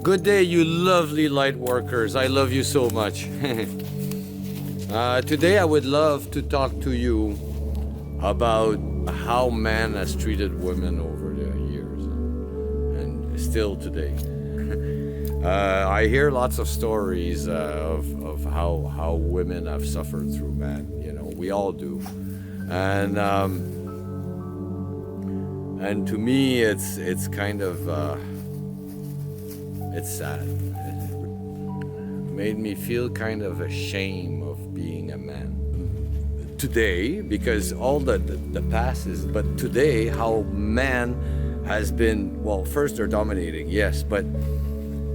Good day, you lovely light workers. I love you so much. Today I would love to talk to you about how man has treated women over the years and still today. I hear lots of stories of how women have suffered through man. You know, we all do. And to me, it's kind of it's sad. It made me feel kind of ashamed of being a man. Today, because all the past is, but today, how man has been, well, first they're dominating, yes, but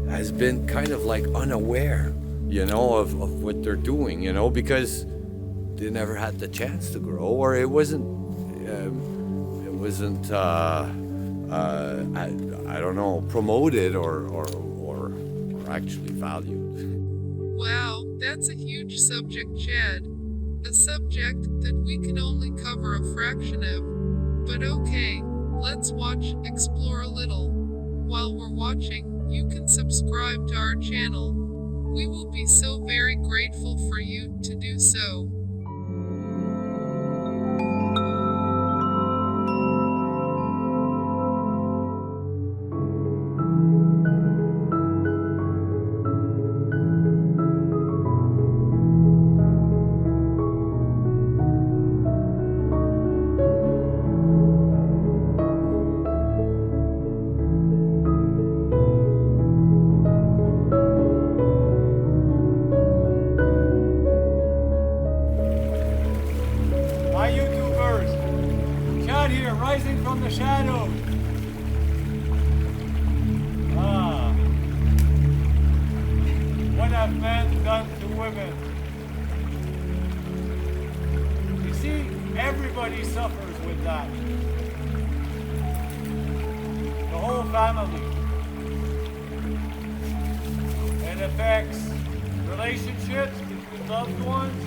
has been kind of like unaware, you know, of what they're doing, you know, because they never had the chance to grow, or it wasn't I don't know, promoted or actually valued. Wow, that's a huge subject, Chad. A subject that we can only cover a fraction of. But okay, let's explore a little. While we're watching, you can subscribe to our channel. We will be so very grateful for you to do so. Hi YouTubers, Chad here, rising from the shadows. What have men done to women? You see, everybody suffers with that. The whole family. It affects relationships between loved ones.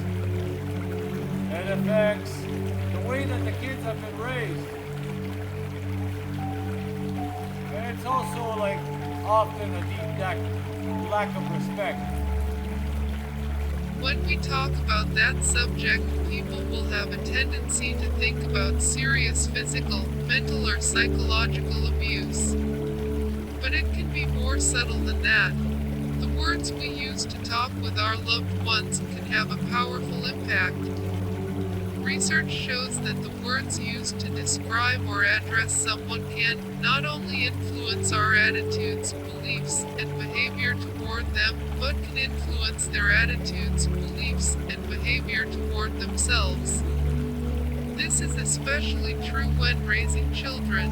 It affects the way that the kids have been raised. And it's also like often a deep lack of respect. When we talk about that subject, people will have a tendency to think about serious physical, mental, or psychological abuse. But it can be more subtle than that. The words we use to talk with our loved ones can have a powerful impact. Research shows that the words used to describe or address someone can not only influence our attitudes, beliefs, and behavior toward them, but can influence their attitudes, beliefs, and behavior toward themselves. This is especially true when raising children.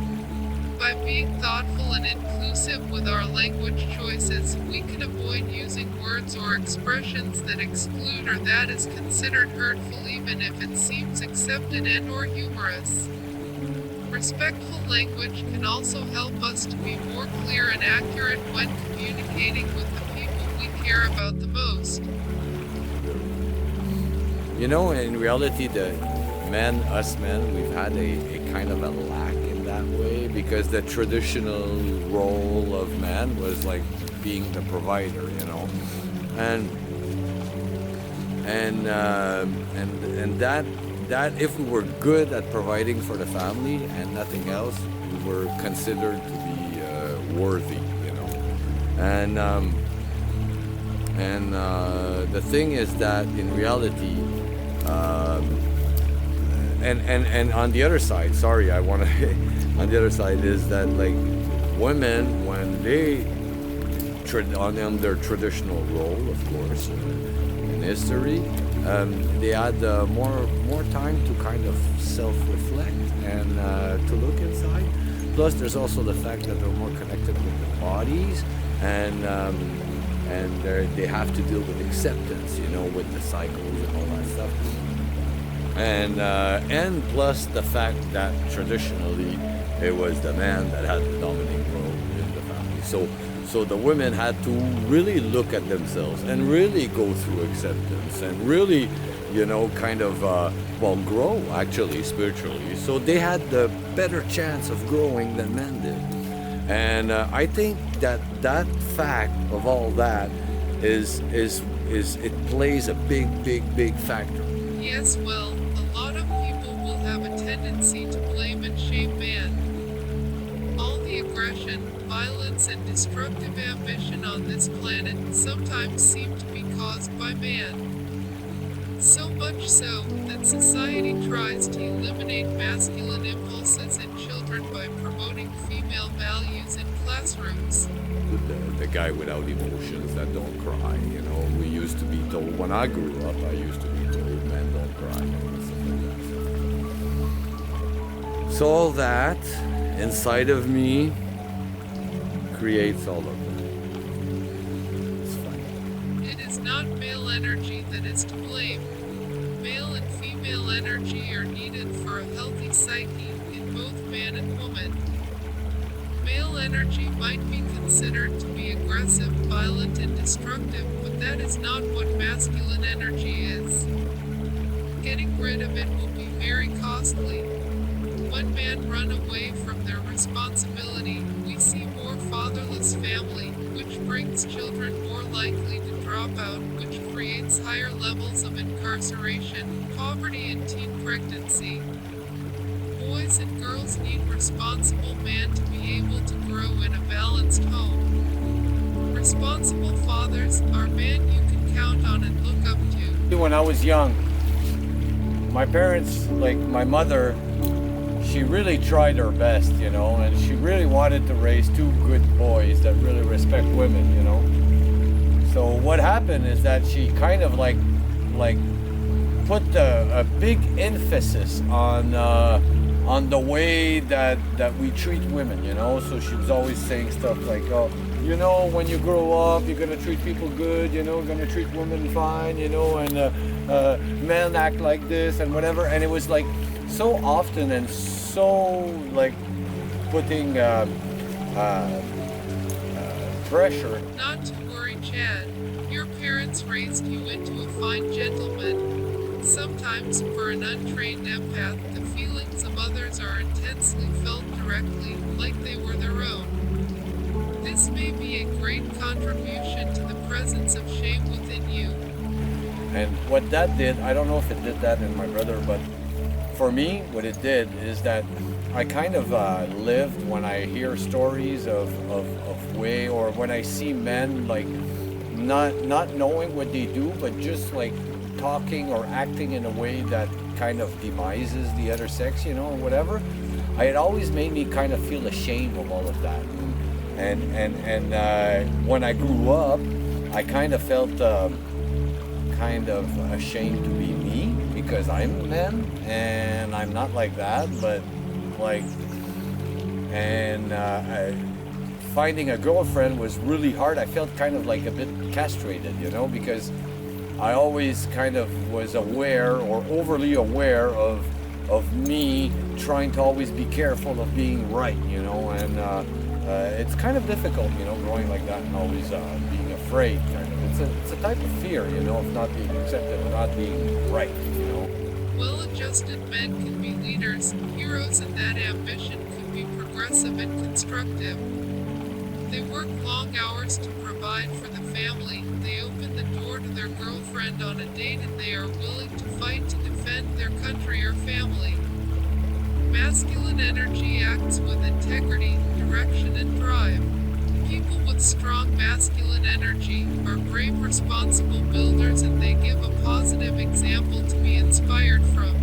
By being thoughtful and inclusive with our language choices, we can avoid using words or expressions that exclude or that is considered hurtful even if it seems accepted and/or humorous. Respectful language can also help us to be more clear and accurate when communicating with the people we care about the most. You know, in reality, us men, we've had a kind of a lack in that way, because the traditional role of man was like being the provider, you know, and that if we were good at providing for the family and nothing else, we were considered to be worthy, you know, and the thing is that in reality. And on the other side, sorry, on the other side is that like women, when they on their traditional role, of course, in history, they had more time to kind of self-reflect and to look inside. Plus, there's also the fact that they're more connected with their bodies, and they have to deal with acceptance, you know, with the cycles and all that stuff. And plus the fact that traditionally it was the man that had the dominating role in the family. So the women had to really look at themselves and really go through acceptance and really, you know, kind of grow actually spiritually. So they had the better chance of growing than men did. And I think that fact of all that is it plays a big factor. Yes, well, a lot of people will have a tendency to blame and shame man. All the aggression, violence, and destructive ambition on this planet sometimes seem to be caused by man. So much so that society tries to eliminate masculine impulses in children by promoting female values in classrooms. The guy without emotions that don't cry, you know. We used to be told, when I grew up, I used to be told men don't cry. So all that inside of me creates all of that. It's funny. It is not male energy that is to blame. Male and female energy are needed for a healthy psyche in both man and woman. Male energy might be considered to be aggressive, violent, and destructive, but that is not what masculine energy is. Getting rid of it will be very costly. When men run away from their responsibility, we see more fatherless family, which brings children more likely to drop out, which creates higher levels of incarceration, poverty, and teen pregnancy. Boys and girls need responsible men to be able to grow in a balanced home. Responsible fathers are men you can count on and look up to. When I was young, my parents, like my mother, she really tried her best, you know, and she really wanted to raise two good boys that really respect women, you know. So what happened is that she kind of like put a big emphasis on the way that we treat women, you know. So she was always saying stuff like, oh, you know, when you grow up, you're gonna treat people good, you know, you're gonna treat women fine, you know, and men act like this and whatever. And it was like so often and so like putting pressure. Not to worry, Chad. Your parents raised you into a fine gentleman. Sometimes, for an untrained empath, the feelings of others are intensely felt directly, like they were their own. This may be a great contribution to the presence of shame within you. And what that did, I don't know if it did that in my brother, but for me, what it did is that I kind of lived when I hear stories of way, or when I see men like not knowing what they do, but just like talking or acting in a way that kind of demises the other sex, you know, or whatever. It always made me kind of feel ashamed of all of that. And when I grew up, I kind of felt kind of ashamed to be me, because I'm a man and I'm not like that, but like, and finding a girlfriend was really hard. I felt kind of like a bit castrated, you know, because I always kind of was aware or overly aware of me trying to always be careful of being right, you know, and it's kind of difficult, you know, growing like that and always being afraid, kind of. It's a type of fear, you know, of not being accepted or not being right, you know. Well-adjusted men can be leaders, heroes, and that ambition can be progressive and constructive. They work long hours to provide for the family, they open the door to their girlfriend on a date, and they are willing to fight to defend their country or family. Masculine energy acts with integrity, direction, and drive. People with strong masculine energy are brave, responsible builders, and they give a positive example to be inspired from.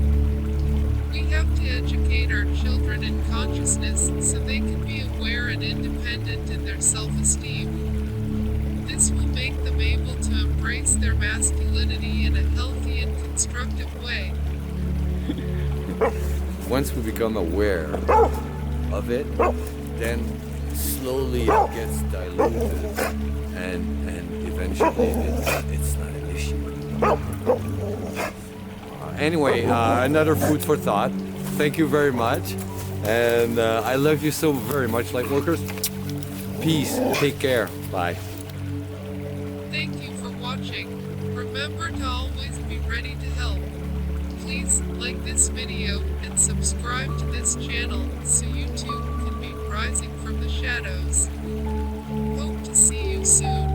We have to educate our children in consciousness so they can be aware and independent in their self-esteem. This will make them able to embrace their masculinity in a healthy and constructive way. Once we become aware of it, then slowly it gets diluted, and eventually it's not an issue. Anyway, another food for thought. Thank you very much, and I love you so very much, light workers. Peace. Take care. Bye. Thank you for watching. Remember to always be ready to help. Please like this video and subscribe to this channel so you too can be rising from the shadows. Hope to see you soon.